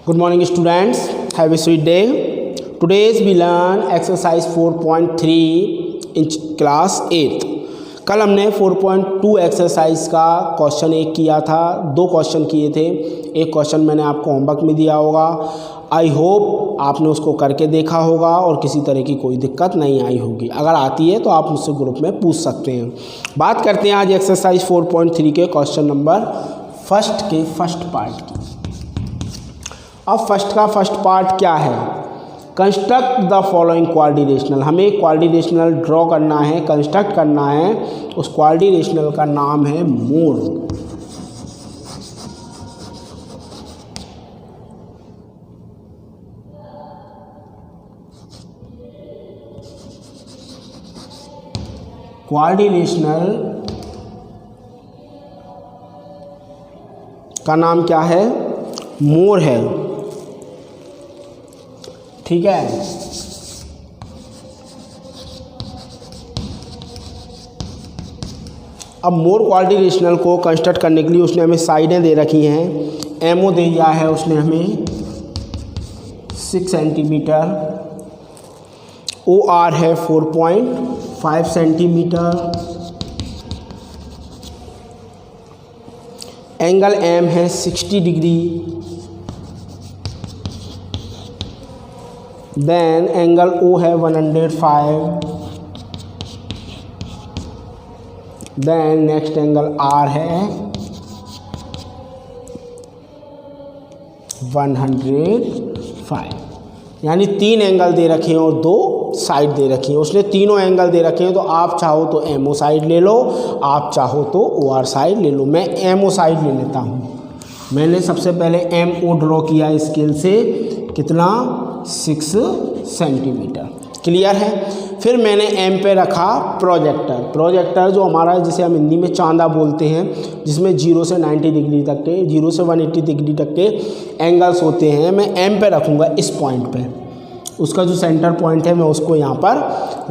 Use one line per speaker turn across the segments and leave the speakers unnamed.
Good morning students, have a sweet day. Today we learn exercise 4.3 in class 8. कल हमने 4.2 exercise का question 1 किया था, 2 क्वेश्चन किए थे। एक क्वेश्चन मैंने आपको होमवर्क में दिया होगा। आई होप आपने उसको करके देखा होगा और किसी तरह की कोई दिक्कत नहीं आई होगी। अगर आती है तो आप मुझसे ग्रुप में पूछ सकते हैं। बात करते हैं आज एक्सरसाइज 4.3 के क्वेश्चन नंबर फर्स्ट पार्ट की। अब फर्स्ट पार्ट क्या है? Construct the following coordinational. हमें कोऑर्डिनेशनल ड्रॉ करना है, कंस्ट्रक्ट करना है। उस कोऑर्डिनेशनल का नाम है मोर। कोऑर्डिनेशनल का नाम क्या है? मोर है। ठीक है। अब मोर कोऑर्डिनेशनल को कंस्ट्रक्ट करने के लिए उसने हमें साइडें दे रखी हैं। एमओ दे दिया है उसने हमें 6 सेंटीमीटर, ओ आर है 4.5 सेंटीमीटर, एंगल एम है 60 डिग्री, देन एंगल ओ है 105, देन नेक्स्ट एंगल आर है 105। यानी 3 एंगल दे रखे हैं और 2 साइड दे रखी है। उसने तीनों एंगल दे रखे हैं, तो आप चाहो तो एमओ साइड ले लो, आप चाहो तो ओ आर साइड ले लो। मैं एमओ साइड ले लेता हूँ। मैंने सबसे पहले एमओ ड्रॉ किया स्केल से, कितना 6 सेंटीमीटर। क्लियर है। फिर मैंने एम पे रखा प्रोजेक्टर जो हमारा, जिसे हम हिंदी में चांदा बोलते हैं, जिसमें 0 से 90 डिग्री तक के, 0 से 180 डिग्री तक के एंगल्स होते हैं। मैं एम पे रखूँगा इस पॉइंट पे। उसका जो सेंटर पॉइंट है मैं उसको यहाँ पर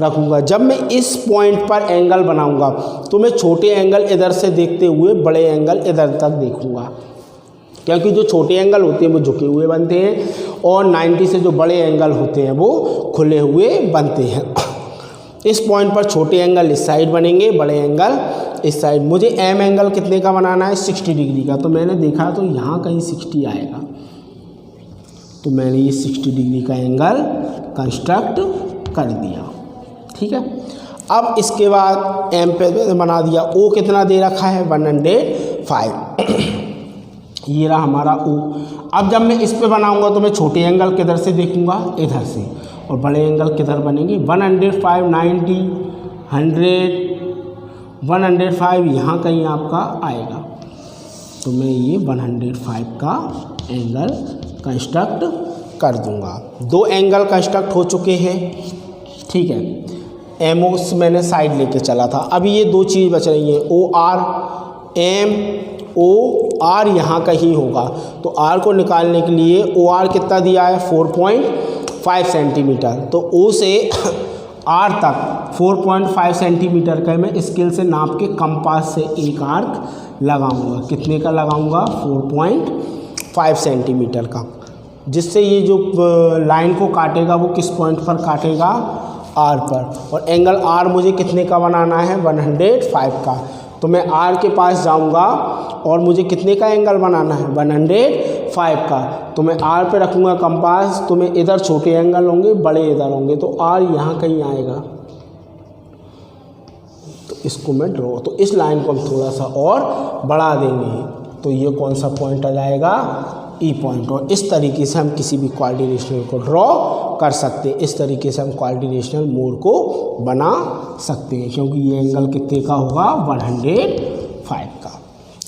रखूँगा। जब मैं इस पॉइंट पर एंगल बनाऊँगा तो मैं छोटे एंगल इधर से देखते हुए बड़े एंगल इधर तक देखूँगा, क्योंकि जो छोटे एंगल होते हैं वो झुके हुए बनते हैं और 90 से जो बड़े एंगल होते हैं वो खुले हुए बनते हैं। इस पॉइंट पर छोटे एंगल इस साइड बनेंगे, बड़े एंगल इस साइड। मुझे एम एंगल कितने का बनाना है? 60 डिग्री का। तो मैंने देखा तो यहाँ कहीं 60 आएगा, तो मैंने ये 60 डिग्री का एंगल कंस्ट्रक्ट कर दिया। ठीक है। अब इसके बाद एम पे बना दिया। ओ कितना दे रखा है? 105। ये रहा हमारा ओ। अब जब मैं इस पे बनाऊंगा तो मैं छोटे एंगल किधर से देखूंगा? इधर से। और बड़े एंगल किधर बनेंगे? 105, 90, 100, 105 यहाँ कहीं आपका आएगा। तो मैं ये 105 का एंगल कंस्ट्रक्ट कर दूंगा। 2 एंगल कंस्ट्रक्ट हो चुके हैं। ठीक है। एमओ मैंने साइड लेके चला था। अभी ये 2 चीज़ बच रही हैं, O R. M O R यहाँ कहीं होगा, तो आर को निकालने के लिए ओ आर कितना दिया है? 4.5 सेंटीमीटर। तो ओ से आर तक 4.5 सेंटीमीटर का मैं स्केल से नाप के कंपास से एक आर्क लगाऊंगा। कितने का लगाऊंगा? 4.5 सेंटीमीटर का, जिससे ये जो लाइन को काटेगा वो किस पॉइंट पर काटेगा? आर पर। और एंगल आर मुझे कितने का बनाना है? 105 का। तो मैं आर के पास जाऊंगा और मुझे कितने का एंगल बनाना है? 105 का। तो मैं आर पे रखूँगा कंपास, तो मैं इधर छोटे एंगल होंगे, बड़े इधर होंगे, तो आर यहाँ कहीं आएगा। तो इसको मैं ड्रॉ, तो इस लाइन को हम थोड़ा सा और बढ़ा देंगे, तो ये कौन सा पॉइंट आ जाएगा? ई पॉइंट। और इस तरीके से हम किसी भी कोऑर्डिनेशनल को ड्रॉ कर सकते हैं। इस तरीके से हम कोऑर्डिनेशनल मोर को बना सकते हैं, क्योंकि ये एंगल कितने का होगा? 105 का।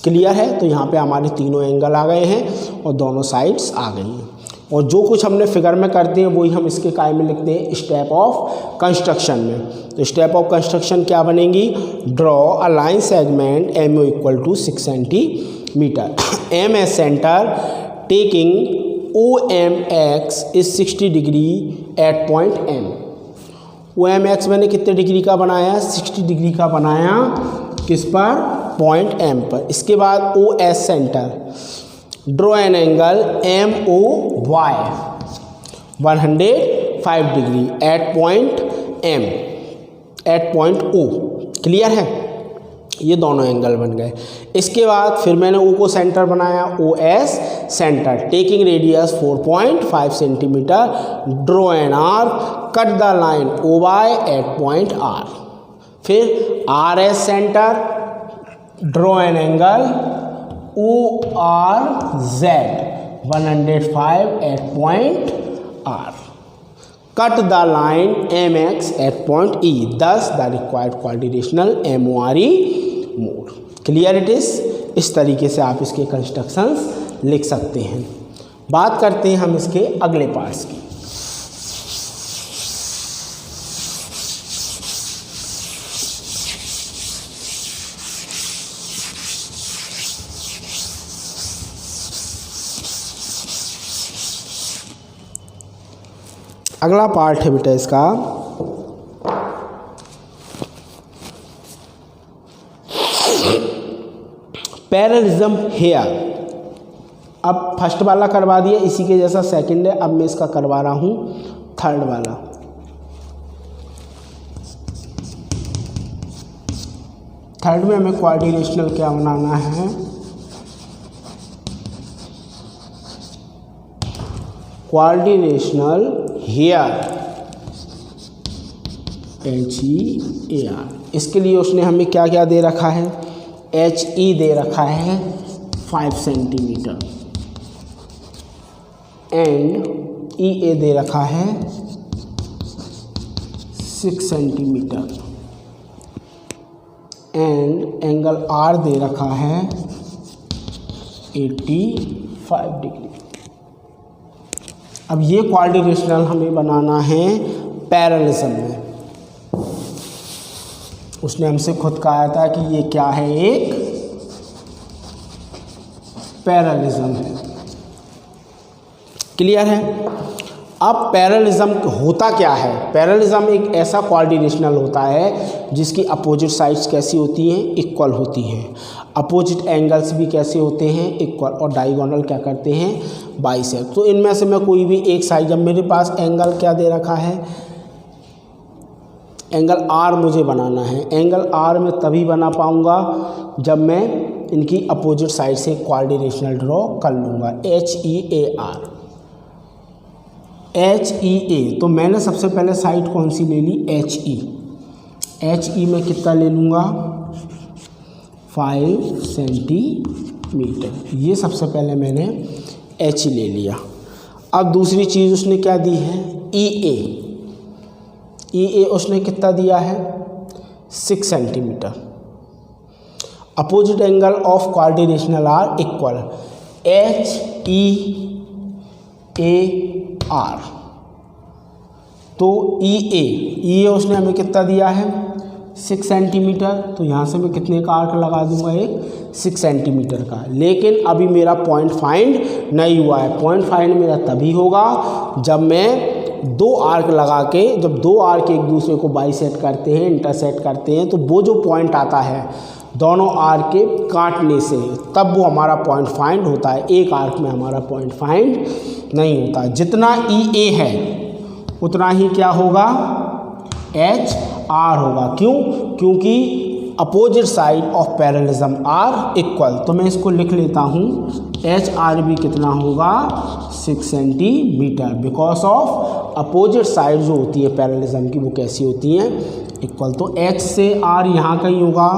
क्लियर है। तो यहाँ पे हमारे तीनों एंगल आ गए हैं और दोनों साइड्स आ गई हैं। और जो कुछ हमने फिगर में करते हैं वही हम इसके काय में लिखते हैं स्टेप ऑफ कंस्ट्रक्शन में। तो स्टेप ऑफ कंस्ट्रक्शन क्या बनेगी? Draw a line segment M equal to 6 centimetre, M S centre, taking OMX is 60 degree at point M। OMX मैंने कितने डिग्री का बनाया? 60 डिग्री का बनाया। किस पर? पॉइंट M पर। इसके बाद OS centre, draw an angle MOY 105 degree at point M at point O। Clear है, ये दोनों एंगल बन गए। इसके बाद फिर मैंने O को सेंटर बनाया, OS centre, taking radius 4.5 centimetre, draw an arc, cut the line OY at point R। फिर RS centre, draw an angle ORZ 105 at point R, cut the line MX at point E, thus the required quadrilateral MORE made. Clear it is. इस तरीके से आप इसके constructions लिख सकते हैं। बात करते हैं हम इसके अगले पार्ट्स की। अगला पार्ट है बेटा इसका पैरेललिज्म हेयर। अब फर्स्ट वाला करवा दिया, इसी के जैसा सेकंड है, अब मैं इसका करवा रहा हूँ थर्ड वाला। थर्ड में हमें क्वाड्रिलेटरल क्या बनाना है, क्वाड्रिलेटरल हेयर HEAR। इसके लिए उसने हमें क्या क्या दे रखा है, HE दे रखा है 5 सेंटीमीटर एंड EA दे रखा है 6 सेंटीमीटर एंड एंगल R दे रखा है 85 डिग्री। अब ये क्वाड्रिलेटरल हमें बनाना है पैरेललिज्म में। उसने हमसे खुद कहा था कि ये क्या है, एक पैरेललिज्म है। क्लियर है। अब पैरेललिज्म होता क्या है, पैरेललिज्म एक ऐसा क्वाड्रिलेटरल होता है जिसकी अपोजिट साइड्स कैसी होती हैं, इक्वल होती हैं, अपोजिट एंगल्स भी कैसे होते हैं, इक्वल, और डायगोनल क्या करते हैं, बाइसेक्ट। तो इनमें से मैं कोई भी एक साइड, जब मेरे पास एंगल क्या दे रखा है, एंगल R मुझे बनाना है, एंगल R मैं तभी बना पाऊंगा जब मैं इनकी अपोजिट साइड से क्वाड्रिलेटरल ड्रॉ कर लूँगा, HEA। तो मैंने सबसे पहले साइड कौन सी ले ली, HE में कितना ले लूँगा 5 सेंटीमीटर। ये सबसे पहले मैंने HE ले लिया। अब दूसरी चीज़ उसने क्या दी है, EA उसने कितना दिया है 6 centimetre. Opposite angle of quadrilateral are equal HEAR। तो EA उसने हमें कितना दिया है 6 सेंटीमीटर। तो यहाँ से मैं कितने का आर्क लगा दूंगा, एक 6 सेंटीमीटर का। लेकिन अभी मेरा पॉइंट फाइंड नहीं हुआ है। पॉइंट फाइंड मेरा तभी होगा जब मैं 2 आर्क लगा के, जब 2 आर्क एक दूसरे को बाइसेक्ट करते हैं, इंटरसेक्ट करते हैं, तो वो जो पॉइंट आता है दोनों आर्क के काटने से, तब वो हमारा पॉइंट फाइंड होता है। एक आर्क में हमारा पॉइंट फाइंड नहीं होता। जितना EA है उतना ही क्या होगा, HR होगा। क्यों, क्योंकि opposite side of parallelogram are equal. तो मैं इसको लिख लेता हूँ, HR भी कितना होगा 6 centimetre, because of opposite side जो होती है पैरेललिज्म की वो कैसी होती हैं, इक्वल। तो H से R यहाँ कहीं होगा,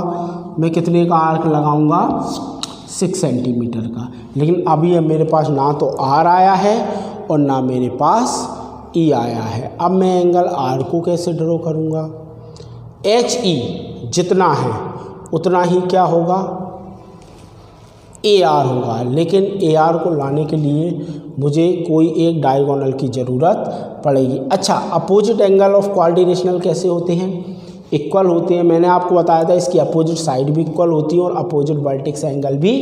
मैं कितने का आर्क लगाऊंगा 6 सेंटीमीटर का। लेकिन अभी मेरे पास ना तो R आया है और ना मेरे पास E आया है। अब मैं एंगल R को कैसे ड्रॉ करूँगा, HE जितना है उतना ही क्या होगा, AR होगा। लेकिन AR को लाने के लिए मुझे कोई एक डायगोनल की ज़रूरत पड़ेगी। अच्छा, अपोजिट एंगल ऑफ क्वाड्रिलेटरल कैसे होते हैं, इक्वल होते हैं। मैंने आपको बताया था इसकी अपोजिट साइड भी इक्वल होती है और अपोजिट वर्टेक्स एंगल भी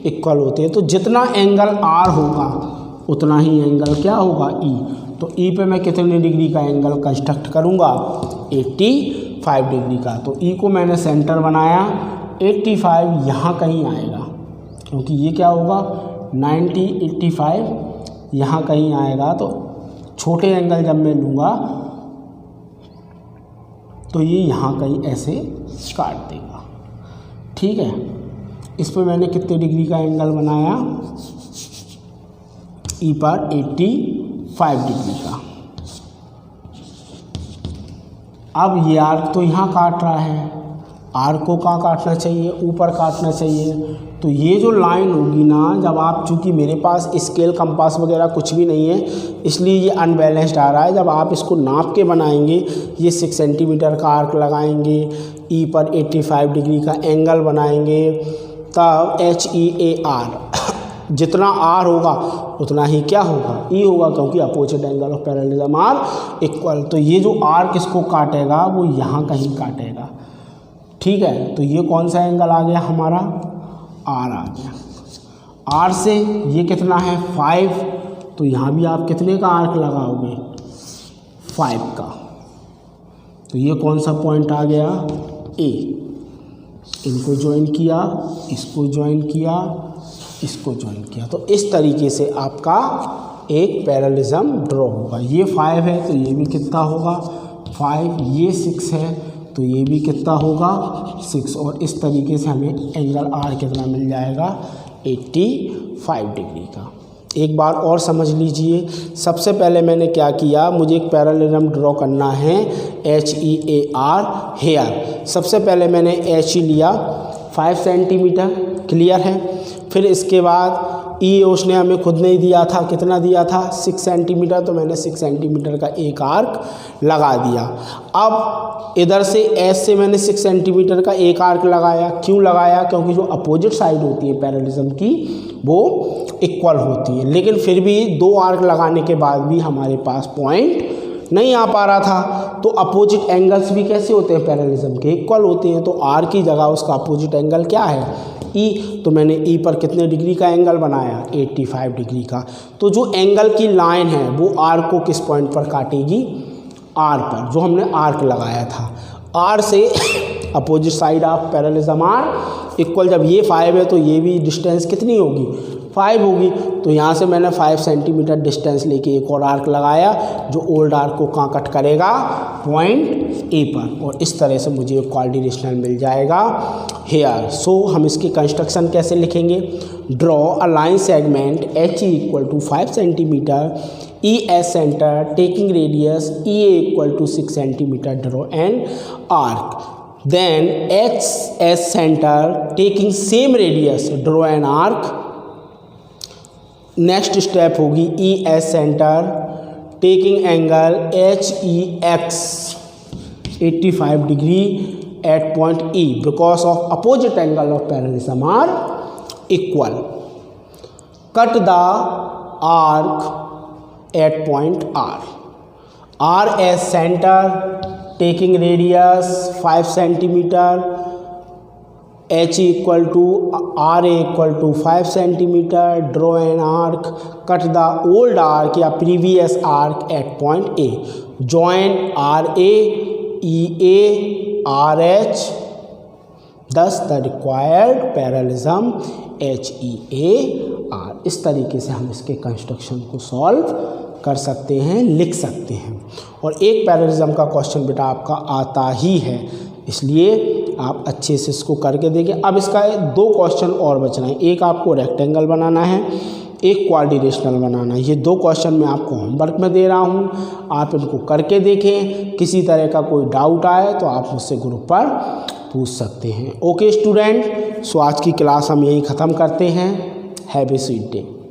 इक्वल होते हैं। तो जितना एंगल R होगा उतना ही एंगल क्या होगा, E। तो E पे मैं कितने डिग्री का एंगल कंस्ट्रक्ट करूँगा, 85 डिग्री का। तो E को मैंने सेंटर बनाया, 85 यहाँ कहीं आएगा, क्योंकि ये क्या होगा 90, 85 यहाँ कहीं आएगा, तो छोटे एंगल जब मैं लूँगा तो ये यहाँ कहीं ऐसे काट देगा। ठीक है, इस पर मैंने कितने डिग्री का एंगल बनाया, ई पर 85 डिग्री का। अब ये आर्क तो यहाँ काट रहा है, आर्क को कहाँ काटना चाहिए, ऊपर काटना चाहिए। तो ये जो लाइन होगी ना, जब आप, चूँकि मेरे पास स्केल कंपास वगैरह कुछ भी नहीं है इसलिए ये अनबैलेंस्ड आ रहा है, जब आप इसको नाप के बनाएंगे, ये 6 सेंटीमीटर का आर्क लगाएंगे, ई पर 85 डिग्री का एंगल बनाएंगे, तब HEAR जितना आर होगा उतना ही क्या होगा, ई होगा, क्योंकि opposite angle of parallelogram are equal. तो ये जो आर किसको काटेगा, वो यहाँ कहीं काटेगा। ठीक है, तो ये कौन सा एंगल आ गया हमारा, आर आ गया। आर से ये कितना है 5, तो यहाँ भी आप कितने का आर्क लगाओगे, 5 का। तो ये कौन सा पॉइंट आ गया, ए। इनको ज्वाइन किया, इसको ज्वाइन किया, इसको ज्वाइन किया, तो इस तरीके से आपका एक पैरेललिज्म ड्रॉ होगा। ये 5 है तो ये भी कितना होगा 5, ये 6 है तो ये भी कितना होगा 6, और इस तरीके से हमें एंगल आर कितना मिल जाएगा 85 डिग्री का। एक बार और समझ लीजिए, सबसे पहले मैंने क्या किया, मुझे एक पैरेललिज्म ड्रॉ करना है HEAR हेयर। सबसे पहले मैंने H लिया 5 सेंटीमीटर, क्लियर है। फिर इसके बाद ई उसने हमें खुद नहीं दिया था, कितना दिया था 6 सेंटीमीटर, तो मैंने 6 सेंटीमीटर का एक आर्क लगा दिया। अब इधर से एस से मैंने 6 सेंटीमीटर का एक आर्क लगाया। क्यों लगाया, क्योंकि जो अपोजिट साइड होती है पैरेललिज्म की वो इक्वल होती है, लेकिन फिर भी 2 आर्क लगाने के बाद भी हमारे पास पॉइंट नहीं आ पा रहा था। तो अपोजिट एंगल्स भी कैसे होते हैं पैरेललिज्म के, इक्वल होते हैं। तो आर की जगह उसका अपोजिट एंगल क्या है, ई। तो मैंने ई पर कितने डिग्री का एंगल बनाया 85 डिग्री का। तो जो एंगल की लाइन है वो आर को किस पॉइंट पर काटेगी, आर पर, जो हमने आर्क लगाया था। आर से opposite side of parallelogram are equal, जब ये 5 है तो ये भी डिस्टेंस कितनी होगी 5 होगी। तो यहाँ से मैंने 5 सेंटीमीटर डिस्टेंस लेके एक और आर्क लगाया, जो ओल्ड आर्क को कहाँ कट करेगा, पॉइंट ए पर, और इस तरह से मुझे एक कोऑर्डिनेशनल मिल जाएगा हेयर। सो हम इसकी कंस्ट्रक्शन कैसे लिखेंगे, draw a line segment HE equal to 5 centimetre, ES centre taking radius EA equal to 6 centimetre, draw an arc. Then HS center taking same radius, draw an arc. Next step होगी ES centre taking angle HEX 85 degree at point E because of opposite angle of parallelogram are equal. Cut the arc at point R. RS centre taking radius 5 centimeter, H equal to RA equal to 5 centimeter, draw an arc, cut the old arc या previous arc at point A, join RA, EA, RH, thus the required parallelism HEAR। इस तरीके से हम इसके construction को solve कर सकते हैं, लिख सकते हैं। और एक पैरेललिज्म का क्वेश्चन बेटा आपका आता ही है, इसलिए आप अच्छे से इसको करके देखिए। अब इसका 2 क्वेश्चन और बचना है, एक आपको रेक्टेंगल बनाना है, एक कोऑर्डिनेशनल बनाना है। ये 2 क्वेश्चन मैं आपको होमवर्क में दे रहा हूँ, आप इनको करके देखें। किसी तरह का कोई डाउट आए तो आप मुझसे ग्रुप पर पूछ सकते हैं। ओके स्टूडेंट, सो आज की क्लास हम यहीं ख़त्म करते हैं। Have a sweet day.